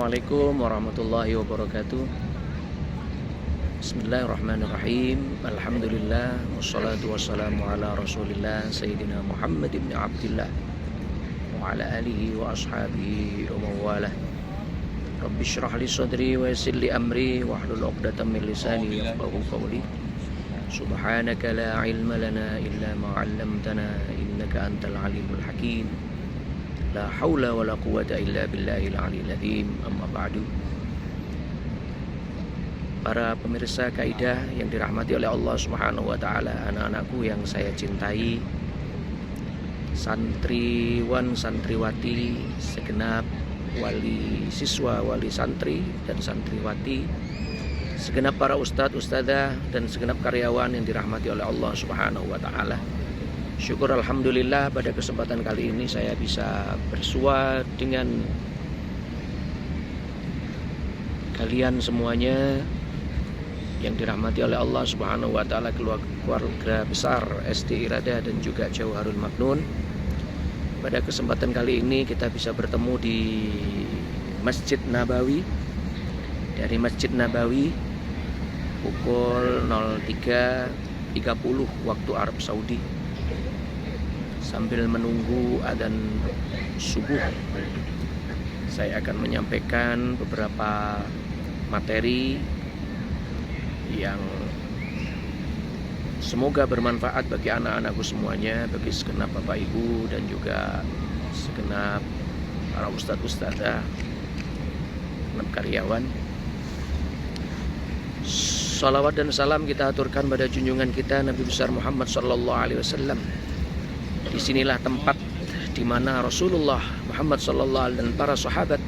Assalamualaikum warahmatullahi wabarakatuh. Bismillahirrahmanirrahim. Alhamdulillah wassalatu wassalamu ala Rasulillah Sayyidina Muhammad ibn Abdillah wa ala alihi wa ashabihi wa mawalah. Rabbi syrah li sadri wa yassir li amri wahlul 'uqdatam min lisani yafqahu qawli. Subhanaka la ilma lana illa ma 'allamtana innaka antal alimul hakim. La haula wa la quwata illa billahil aliyil azim. Amma ba'du. Para pemirsa kaidah yang dirahmati oleh Allah Subhanahu wa taala, anak-anakku yang saya cintai, santriwan santriwati segenap, wali siswa, wali santri dan santriwati, segenap para ustadz, ustadzah dan segenap karyawan yang dirahmati oleh Allah Subhanahu wa taala. Syukur alhamdulillah pada kesempatan kali ini saya bisa bersua dengan kalian semuanya yang dirahmati oleh Allah Subhanahu wa taala, keluarga besar ST Irada dan juga Jauharul Maknun. Pada kesempatan kali ini kita bisa bertemu di Masjid Nabawi. Dari Masjid Nabawi pukul 03.30 waktu Arab Saudi, sambil menunggu adzan subuh, saya akan menyampaikan beberapa materi yang semoga bermanfaat bagi anak-anakku semuanya, bagi segenap Bapak Ibu dan juga segenap para ustadz ustadzah, segenap karyawan. Salawat dan salam kita aturkan pada junjungan kita Nabi besar Muhammad sallallahu alaihi wasallam. Disinilah tempat di mana Rasulullah Muhammad sallallahu alaihi dan para sahabat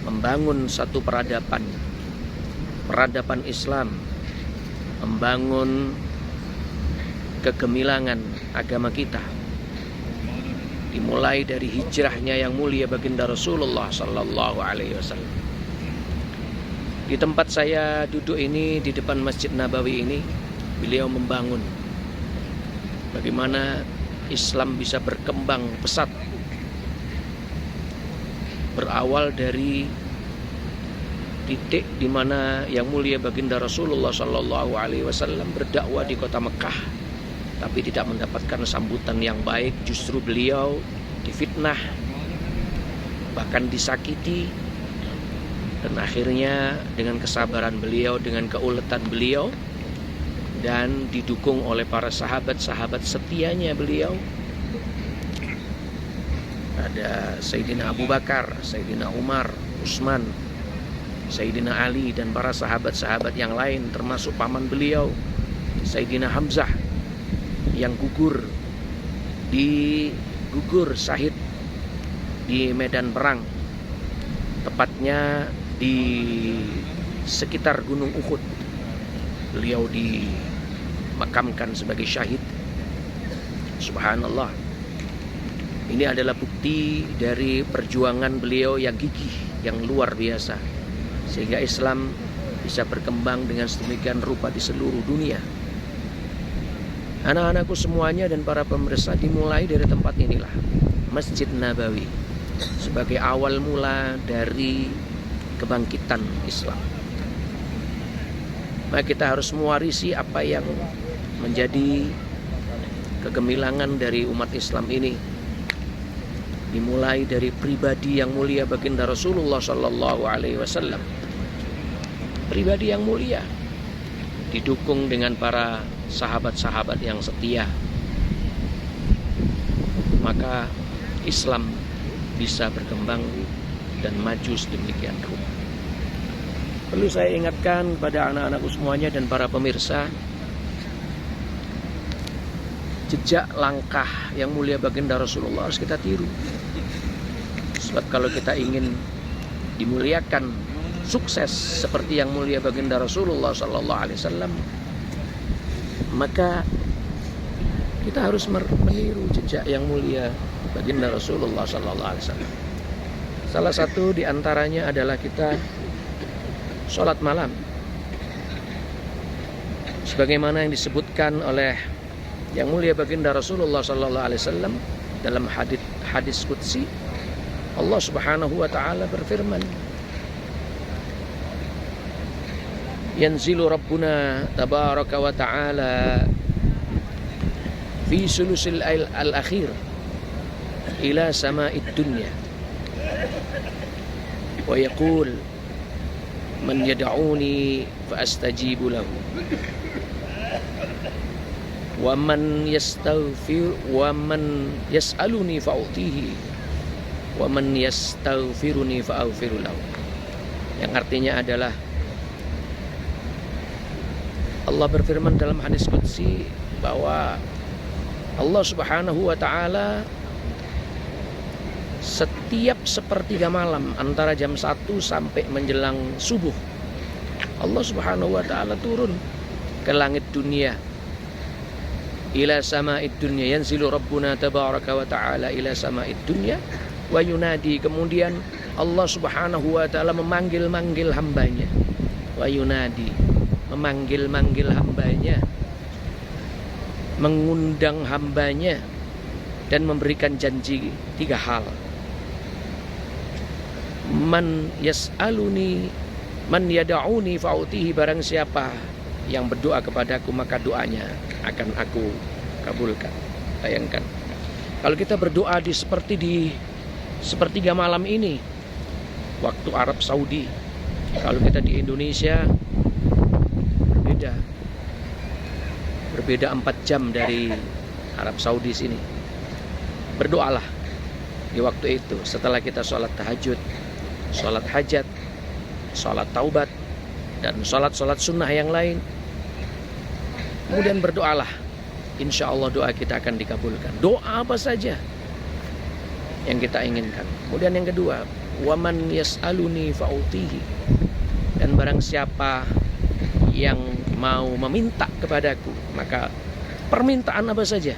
membangun satu peradaban Islam, membangun kegemilangan agama kita. Dimulai dari hijrahnya yang mulia baginda Rasulullah sallallahu alaihi wasallam. Di tempat saya duduk ini, di depan Masjid Nabawi ini, beliau membangun bagaimana Islam bisa berkembang pesat, berawal dari titik di mana yang mulia baginda Rasulullah sallallahu alaihi wasallam berdakwah di kota Mekah, tapi tidak mendapatkan sambutan yang baik. Justru beliau difitnah, bahkan disakiti, dan akhirnya dengan kesabaran beliau, dengan keuletan beliau, dan didukung oleh para sahabat-sahabat setianya beliau, ada Sayyidina Abu Bakar, Sayyidina Umar, Utsman, Sayyidina Ali dan para sahabat-sahabat yang lain, termasuk paman beliau Sayyidina Hamzah yang gugur syahid di medan perang, tepatnya di sekitar Gunung Uhud. Beliau dimakamkan sebagai syahid. Subhanallah. Ini adalah bukti dari perjuangan beliau yang gigih, yang luar biasa, sehingga Islam bisa berkembang dengan sedemikian rupa di seluruh dunia. Anak-anakku semuanya dan para pemirsa, dimulai dari tempat inilah, Masjid Nabawi, sebagai awal mula dari kebangkitan Islam. Maka kita harus mewarisi apa yang menjadi kegemilangan dari umat Islam ini. Dimulai dari pribadi yang mulia baginda Rasulullah sallallahu alaihi wasallam. Pribadi yang mulia didukung dengan para sahabat-sahabat yang setia. Maka Islam bisa berkembang dan maju sedemikian rupa. Perlu saya ingatkan pada anak-anakku semuanya dan para pemirsa, jejak langkah yang mulia baginda Rasulullah harus kita tiru. Sebab kalau kita ingin dimuliakan, sukses seperti yang mulia baginda Rasulullah sallallahu alaihi wasallam, maka kita harus meniru jejak yang mulia baginda Rasulullah sallallahu alaihi wasallam. Salah satu di antaranya adalah kita sholat malam, sebagaimana yang disebutkan oleh yang mulia baginda Rasulullah sallallahu alaihi wasallam dalam hadis qudsi. Allah Subhanahu wa taala berfirman, yanzilu Rabbuna tabaraka wa ta'ala fi sulusil al-akhir ila sama'id dunya wa yaqul man yad'uni fa astajibu lahu wa man yastaghfir wa man yas'aluni fa u'tihi wa man yastaghfiruni fa aghfiru lahu. Yang artinya adalah Allah berfirman dalam hadis qudsi bahwa Allah Subhanahu wa ta'ala setiap sepertiga malam antara jam 1 sampai menjelang subuh, Allah Subhanahu wa ta'ala turun ke langit dunia, ila sama'id dunya, yanzilu Rabbuna tabaraka wa ta'ala ila sama'id dunya wa yunadi. Kemudian Allah Subhanahu wa ta'ala memanggil-manggil hambanya, wa yunadi, memanggil-manggil hambanya, mengundang hambanya, dan memberikan janji 3 hal. Man yas'aluni, man yada'uni fa'utihi, barang siapa yang berdoa kepadaku maka doanya akan aku kabulkan. Bayangkan kalau kita berdoa seperti di sepertiga malam ini waktu Arab Saudi, kalau kita di Indonesia berbeda 4 jam dari Arab Saudi sini. Berdoalah di waktu itu setelah kita sholat tahajud, sholat hajat, sholat taubat, dan sholat-sholat sunnah yang lain. Kemudian berdoalah, insya Allah doa kita akan dikabulkan. Doa apa saja yang kita inginkan. Kemudian yang kedua, waman yas'aluni fa'utihi, dan barang siapa yang mau meminta kepadaku maka permintaan apa saja.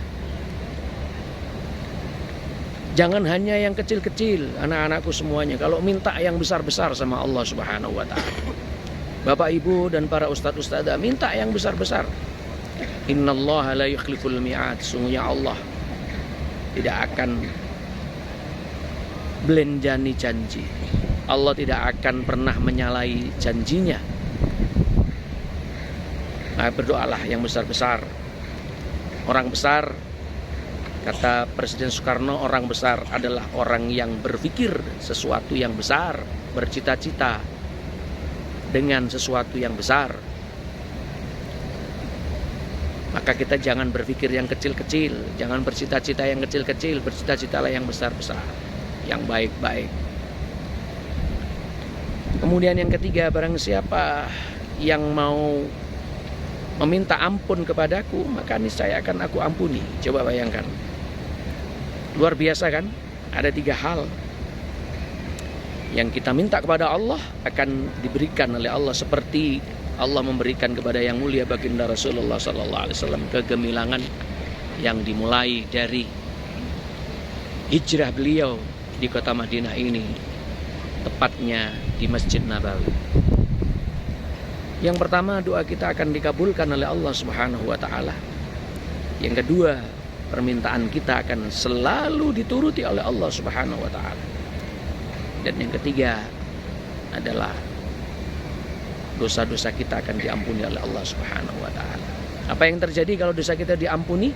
Jangan hanya yang kecil-kecil, anak-anakku semuanya. Kalau minta yang besar-besar sama Allah Subhanahu wa ta'ala. Bapak Ibu dan para ustadz-ustadzah, minta yang besar-besar. Innallaha la yukhliful mi'ad. Sungguhnya Allah tidak akan belenjani janji. Allah tidak akan pernah menyalahi janjinya. Nah, berdoalah yang besar-besar. Orang besar, kata Presiden Soekarno, orang besar adalah orang yang berpikir sesuatu yang besar, bercita-cita dengan sesuatu yang besar. Maka kita jangan berpikir yang kecil-kecil, jangan bercita-cita yang kecil-kecil, bercita-citalah yang besar-besar, yang baik-baik. Kemudian yang ketiga, barang siapa yang mau meminta ampun kepadaku maka niscaya akan aku ampuni. Coba bayangkan, luar biasa kan? Ada 3 hal yang kita minta kepada Allah akan diberikan oleh Allah, seperti Allah memberikan kepada yang mulia baginda Rasulullah SAW kegemilangan yang dimulai dari hijrah beliau di kota Madinah ini, tepatnya di Masjid Nabawi. Yang pertama, doa kita akan dikabulkan oleh Allah Subhanahu wa ta'ala. Yang kedua, permintaan kita akan selalu dituruti oleh Allah Subhanahu wa ta'ala. Dan yang ketiga adalah dosa-dosa kita akan diampuni oleh Allah Subhanahu wa ta'ala. Apa yang terjadi kalau dosa kita diampuni?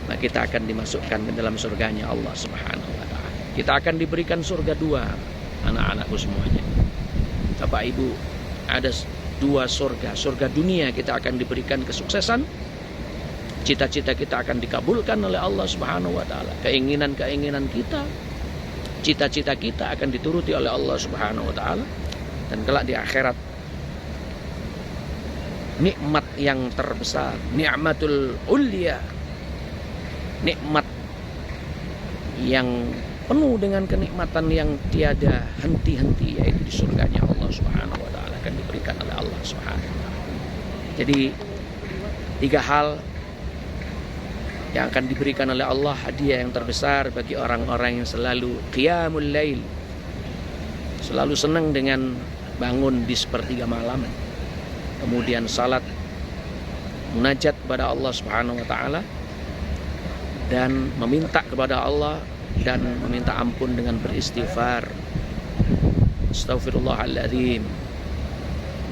Maka kita akan dimasukkan ke dalam surganya Allah Subhanahu wa ta'ala. Kita akan diberikan surga 2, anak-anakku semuanya. Bapak Ibu, ada 2 surga. Surga dunia kita akan diberikan kesuksesan, cita-cita kita akan dikabulkan oleh Allah Subhanahu wa ta'ala. Keinginan-keinginan kita, cita-cita kita akan dituruti oleh Allah Subhanahu wa ta'ala. Dan kelak di akhirat, nikmat yang terbesar, nikmatul ulia, nikmat yang penuh dengan kenikmatan yang tiada henti-henti, yaitu di surganya Allah Subhanahu wa ta'ala, akan diberikan oleh Allah Subhanahu wa ta'ala. Jadi 3 hal yang akan diberikan oleh Allah, hadiah yang terbesar bagi orang-orang yang selalu qiyamul lail, selalu senang dengan bangun di sepertiga malam, kemudian salat munajat kepada Allah Subhanahu wa ta'ala, dan meminta kepada Allah dan meminta ampun dengan beristighfar. Astaghfirullahaladzim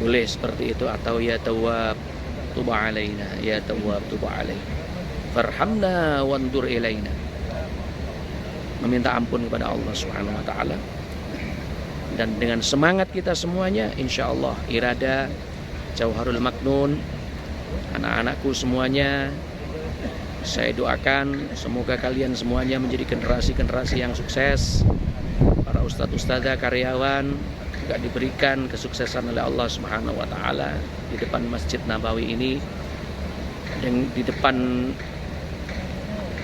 Boleh seperti itu, atau ya Tawwab tub alaina, ya Tawwab tub alaina, farhamna wandur ilaina. Meminta ampun kepada Allah Subhanahu wa taala. Dan dengan semangat kita semuanya, insya Allah Irada, Jauharul Maknun, anak-anakku semuanya, saya doakan semoga kalian semuanya menjadi generasi-generasi yang sukses. Para ustadz-ustadzah, karyawan juga diberikan kesuksesan oleh Allah Subhanahu wa taala di depan Masjid Nabawi ini, dan di depan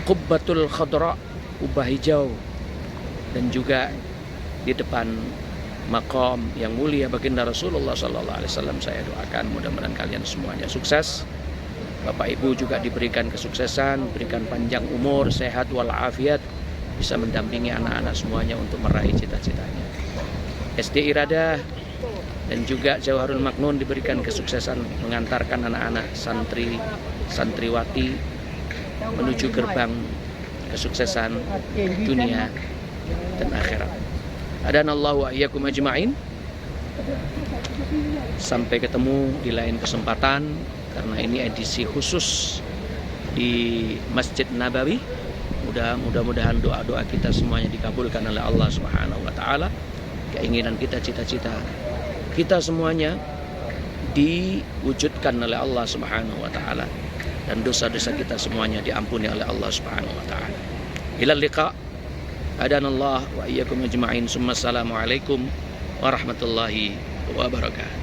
Qubbatul Khadra, kubah hijau, dan juga di depan maqam yang mulia baginda Rasulullah sallallahu alaihi wasallam. Saya doakan mudah-mudahan kalian semuanya sukses. Bapak Ibu juga diberikan kesuksesan, berikan panjang umur, sehat walafiat, bisa mendampingi anak-anak semuanya untuk meraih cita-citanya. SD Iradah dan juga Jauharul Maknun diberikan kesuksesan mengantarkan anak-anak santri santriwati menuju gerbang kesuksesan dunia dan akhirat. Adanallahu wa iyyakum ajma'in. Sampai ketemu di lain kesempatan, karena ini edisi khusus di Masjid Nabawi. Mudah-mudahan doa-doa kita semuanya dikabulkan oleh Allah Subhanahu wa taala. Keinginan kita, cita-cita kita semuanya diwujudkan oleh Allah Subhanahu wa taala, dan dosa-dosa kita semuanya diampuni oleh Allah Subhanahu wa taala. Ilal liqa. Adanallah wa iyyakum ajma'in. Assalamualaikum warahmatullahi wabarakatuh.